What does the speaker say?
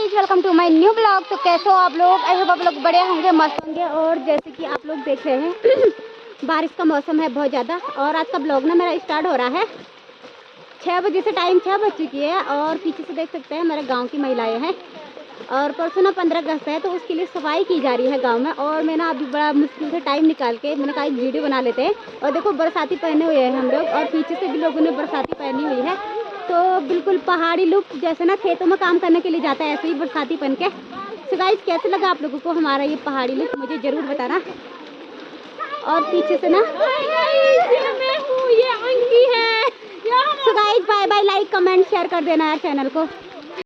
Guys, welcome to my new blog. तो कैसे हो आप लोग? आई होप आप लोग बड़े होंगे, मस्त होंगे। और जैसे कि आप लोग देख रहे हैं बारिश का मौसम है बहुत ज़्यादा। और आज का ब्लॉग ना मेरा स्टार्ट हो रहा है 6 बजे से। टाइम 6 बज चुकी है। और पीछे से देख सकते हैं मेरे गांव की महिलाएं हैं। और परसों ना 15 अगस्त है, तो उसके लिए सफाई की जा रही है गांव में। और मैं ना अभी बड़ा मुश्किल से टाइम निकाल के मैंने कहा एक वीडियो बना लेते हैं। और देखो बरसाती पहने हुए हैं हम लोग, और पीछे से भी लोगों ने बरसाती पहनी हुई है। तो बिल्कुल पहाड़ी लुक, जैसे ना खेतों में काम करने के लिए जाता है ऐसे ही बरसाती पहन के। सो गाइस, कैसे लगा आप लोगों को हमारा ये पहाड़ी लुक, मुझे ज़रूर बताना। और पीछे से ना मैं हूँ, ये अंकी है। So guys, bye bye, like comment share कर देना यार चैनल को।